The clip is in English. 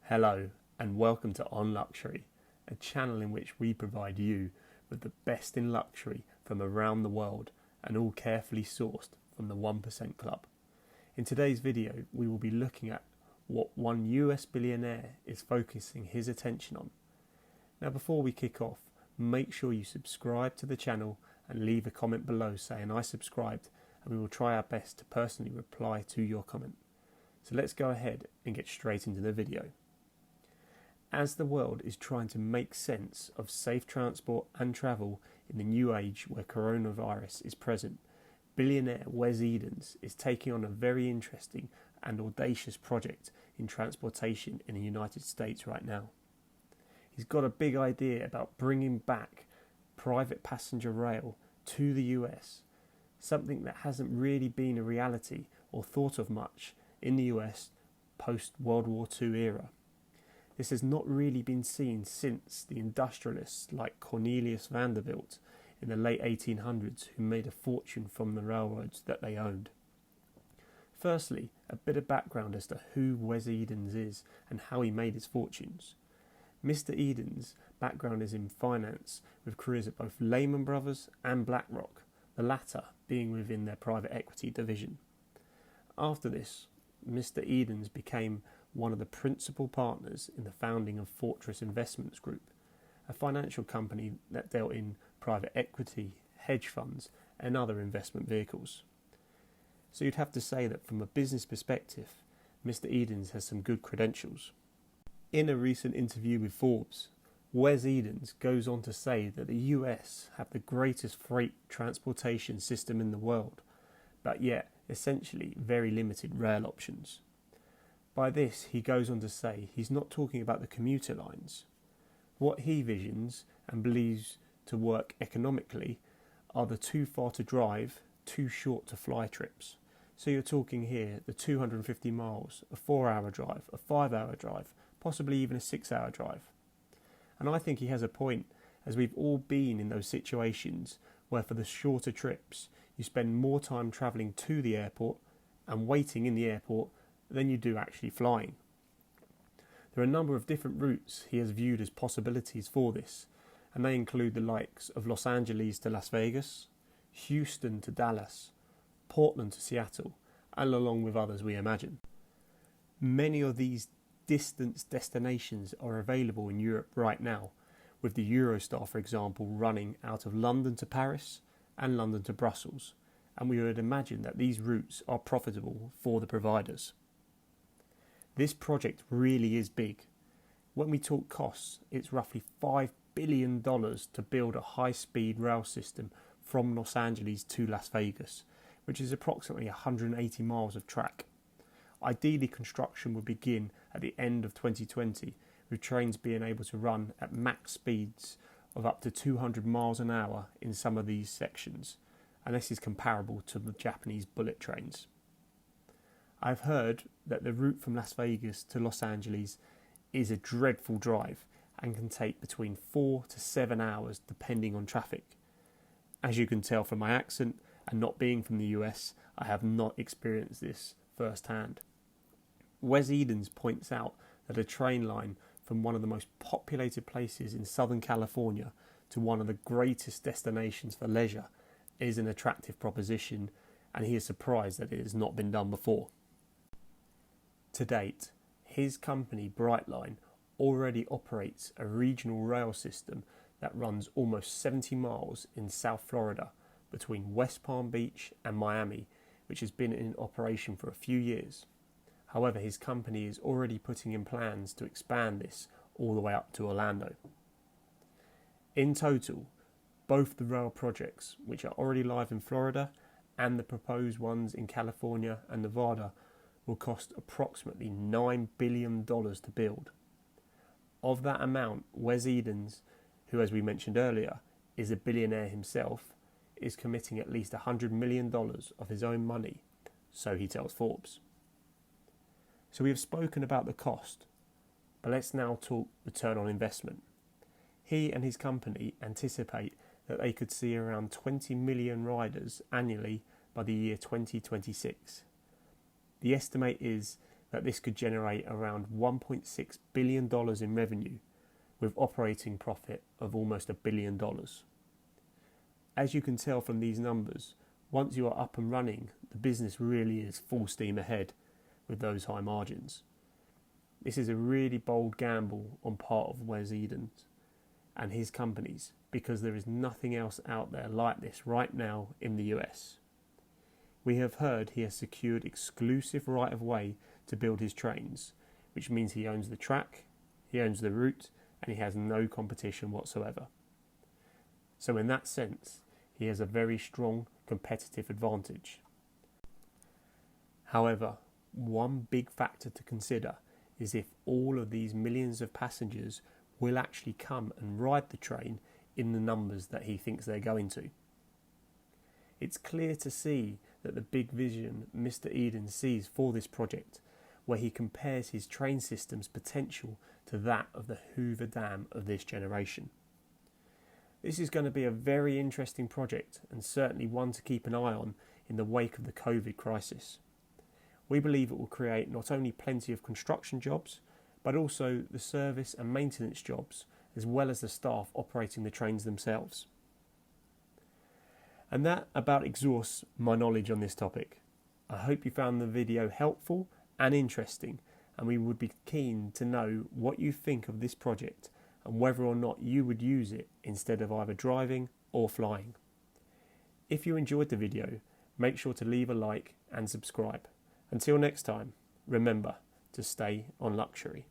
Hello and welcome to On Luxury, a channel in which we provide you with the best in luxury from around the world and all carefully sourced from the 1% Club. In today's video we will be looking at what one US billionaire is focusing his attention on. Now before we kick off, make sure you subscribe to the channel and leave a comment below saying I subscribed, and we will try our best to personally reply to your comment. So let's go ahead and get straight into the video. As the world is trying to make sense of safe transport and travel in the new age where coronavirus is present, billionaire Wes Edens is taking on a very interesting and audacious project in transportation in the United States right now. He's got a big idea about bringing back private passenger rail to the US, something that hasn't really been a reality or thought of much in the US post-World War II era. This has not really been seen since the industrialists like Cornelius Vanderbilt in the late 1800s who made a fortune from the railroads that they owned. Firstly, a bit of background as to who Wes Edens is and how he made his fortunes. Mr. Edens' background is in finance with careers at both Lehman Brothers and BlackRock, the latter being within their private equity division. After this, Mr. Edens became one of the principal partners in the founding of Fortress Investments Group, a financial company that dealt in private equity, hedge funds and other investment vehicles. So you'd have to say that from a business perspective, Mr. Edens has some good credentials. In a recent interview with Forbes, Wes Edens goes on to say that the US have the greatest freight transportation system in the world, but yet essentially very limited rail options. By this, he goes on to say he's not talking about the commuter lines. What he visions and believes to work economically are the too far to drive, too short to fly trips. So you're talking here the 250 miles, a 4-hour drive, a 5-hour drive, possibly even a 6-hour drive. And I think he has a point, as we've all been in those situations where for the shorter trips you spend more time travelling to the airport and waiting in the airport than you do actually flying. There are a number of different routes he has viewed as possibilities for this, and they include the likes of Los Angeles to Las Vegas, Houston to Dallas, Portland to Seattle, and along with others we imagine. Many of these distance destinations are available in Europe right now, with the Eurostar, for example, running out of London to Paris and London to Brussels, and we would imagine that these routes are profitable for the providers. This project really is big. When we talk costs, it's roughly $5 billion to build a high-speed rail system from Los Angeles to Las Vegas, which is approximately 180 miles of track. Ideally, construction would begin at the end of 2020, with trains being able to run at max speeds of up to 200 miles an hour in some of these sections, and this is comparable to the Japanese bullet trains. I've heard that the route from Las Vegas to Los Angeles is a dreadful drive and can take between 4 to 7 hours depending on traffic. As you can tell from my accent and not being from the US, I have not experienced this firsthand. Wes Edens points out that a train line from one of the most populated places in Southern California to one of the greatest destinations for leisure is an attractive proposition, and he is surprised that it has not been done before. To date, his company Brightline already operates a regional rail system that runs almost 70 miles in South Florida between West Palm Beach and Miami, which has been in operation for a few years. However, his company is already putting in plans to expand this all the way up to Orlando. In total, both the rail projects, which are already live in Florida, and the proposed ones in California and Nevada, will cost approximately $9 billion to build. Of that amount, Wes Edens, who as we mentioned earlier is a billionaire himself, is committing at least $100 million of his own money, so he tells Forbes. So we have spoken about the cost, but let's now talk return on investment. He and his company anticipate that they could see around 20 million riders annually by the year 2026. The estimate is that this could generate around $1.6 billion in revenue with operating profit of almost $1 billion. As you can tell from these numbers, once you are up and running, the business really is full steam ahead with those high margins. This is a really bold gamble on part of Wes Edens and his companies, because there is nothing else out there like this right now in the US. We have heard he has secured exclusive right of way to build his trains, which means he owns the track, he owns the route, and he has no competition whatsoever. So in that sense, he has a very strong competitive advantage. However, one big factor to consider is if all of these millions of passengers will actually come and ride the train in the numbers that he thinks they're going to. It's clear to see that the big vision Mr. Eden sees for this project, where he compares his train system's potential to that of the Hoover Dam of this generation. This is going to be a very interesting project, and certainly one to keep an eye on in the wake of the COVID crisis. We believe it will create not only plenty of construction jobs, but also the service and maintenance jobs, as well as the staff operating the trains themselves. And that about exhausts my knowledge on this topic. I hope you found the video helpful and interesting, and we would be keen to know what you think of this project and whether or not you would use it instead of either driving or flying. If you enjoyed the video, make sure to leave a like and subscribe. Until next time, remember to stay on luxury.